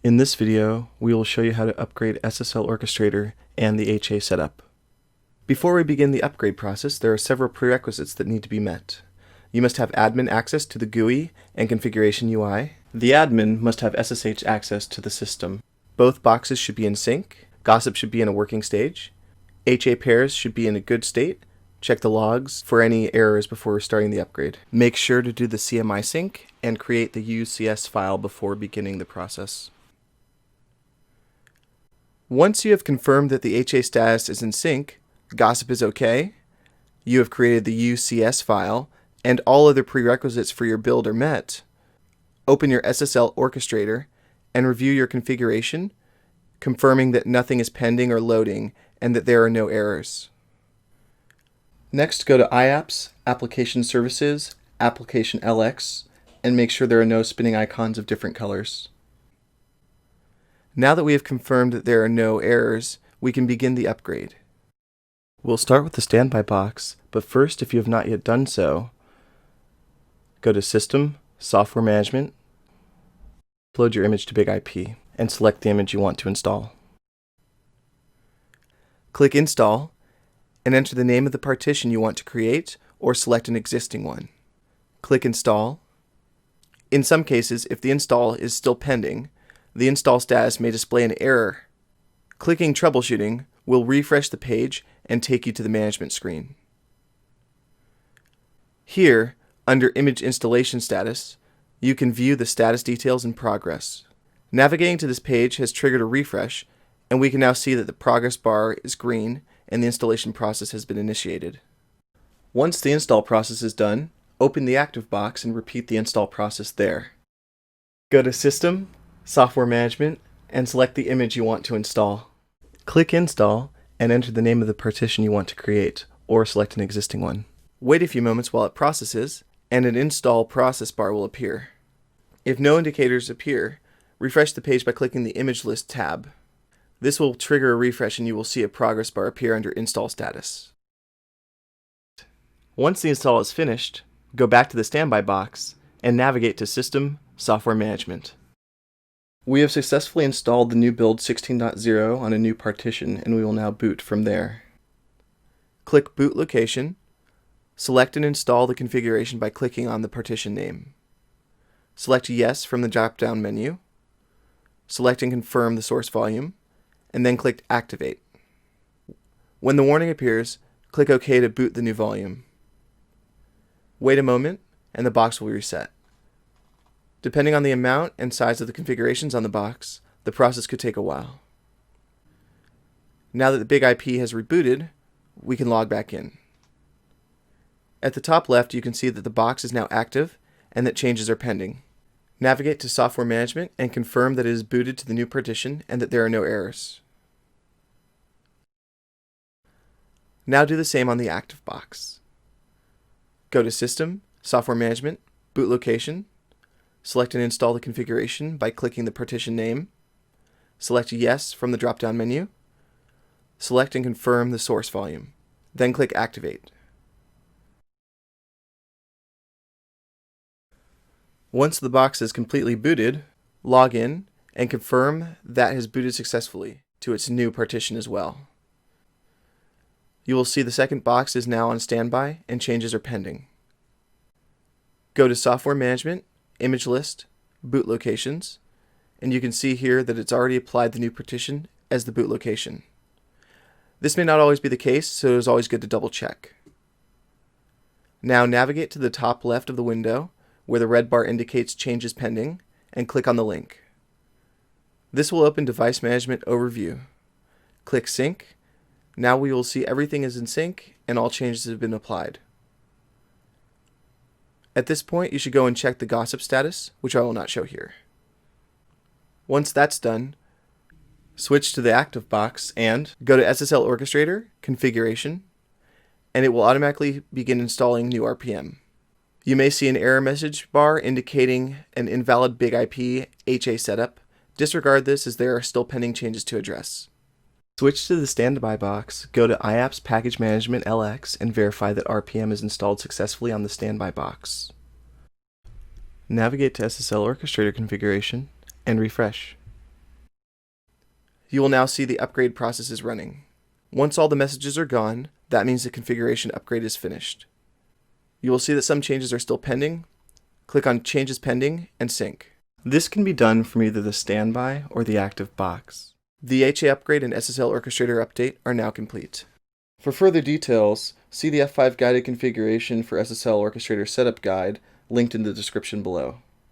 In this video, we will show you how to upgrade SSL Orchestrator and the HA setup. Before we begin the upgrade process, there are several prerequisites that need to be met. You must have admin access to the GUI and configuration UI. The admin must have SSH access to the system. Both boxes should be in sync. Gossip should be in a working stage. HA pairs should be in a good state. Check the logs for any errors before starting the upgrade. Make sure to do the CMI sync and create the UCS file before beginning the process. Once you have confirmed that the HA status is in sync, Gossip is OK, you have created the UCS file, and all other prerequisites for your build are met, open your SSL Orchestrator and review your configuration, confirming that nothing is pending or loading and that there are no errors. Next, go to IApps, Application Services, Application LX, and make sure there are no spinning icons of different colors. Now that we have confirmed that there are no errors, we can begin the upgrade. We'll start with the standby box, but first, if you have not yet done so, go to System, Software Management, upload your image to BigIP, and select the image you want to install. Click Install, and enter the name of the partition you want to create, or select an existing one. Click Install. In some cases, if the install is still pending, the install status may display an error. Clicking Troubleshooting will refresh the page and take you to the management screen. Here, under Image Installation Status, you can view the status details in progress. Navigating to this page has triggered a refresh, and we can now see that the progress bar is green and the installation process has been initiated. Once the install process is done, open the active box and repeat the install process there. Go to System, Software Management, and select the image you want to install. Click Install and enter the name of the partition you want to create, or select an existing one. Wait a few moments while it processes, and an install process bar will appear. If no indicators appear, refresh the page by clicking the Image List tab. This will trigger a refresh and you will see a progress bar appear under Install Status. Once the install is finished, go back to the standby box and navigate to System, Software Management. We have successfully installed the new build 16.0 on a new partition, and we will now boot from there. Click Boot Location, select and install the configuration by clicking on the partition name. Select Yes from the drop-down menu, select and confirm the source volume, and then click Activate. When the warning appears, click OK to boot the new volume. Wait a moment, and the box will reset. Depending on the amount and size of the configurations on the box, the process could take a while. Now that the BigIP has rebooted, we can log back in. At the top left, you can see that the box is now active and that changes are pending. Navigate to Software Management and confirm that it is booted to the new partition and that there are no errors. Now do the same on the active box. Go to System, Software Management, Boot Location, select and install the configuration by clicking the partition name, select Yes from the drop-down menu, select and confirm the source volume, then click Activate. Once the box is completely booted, log in and confirm that has booted successfully to its new partition as well. You will see the second box is now on standby and changes are pending. Go to Software Management, Image List, Boot Locations, and you can see here that it's already applied the new partition as the boot location. This may not always be the case, so it is always good to double check. Now navigate to the top left of the window where the red bar indicates changes pending and click on the link. This will open Device Management Overview. Click Sync. Now we will see everything is in sync and all changes have been applied. At this point, you should go and check the Gossip status, which I will not show here. Once that's done, switch to the active box and go to SSL Orchestrator, Configuration, and it will automatically begin installing new RPM. You may see an error message bar indicating an invalid BigIP HA setup. Disregard this as there are still pending changes to address. Switch to the standby box, go to IApps Package Management LX, and verify that RPM is installed successfully on the standby box. Navigate to SSL Orchestrator configuration and refresh. You will now see the upgrade process is running. Once all the messages are gone, that means the configuration upgrade is finished. You will see that some changes are still pending. Click on Changes Pending and sync. This can be done from either the standby or the active box. The HA upgrade and SSL Orchestrator update are now complete. For further details, see the F5 guided configuration for SSL Orchestrator setup guide linked in the description below.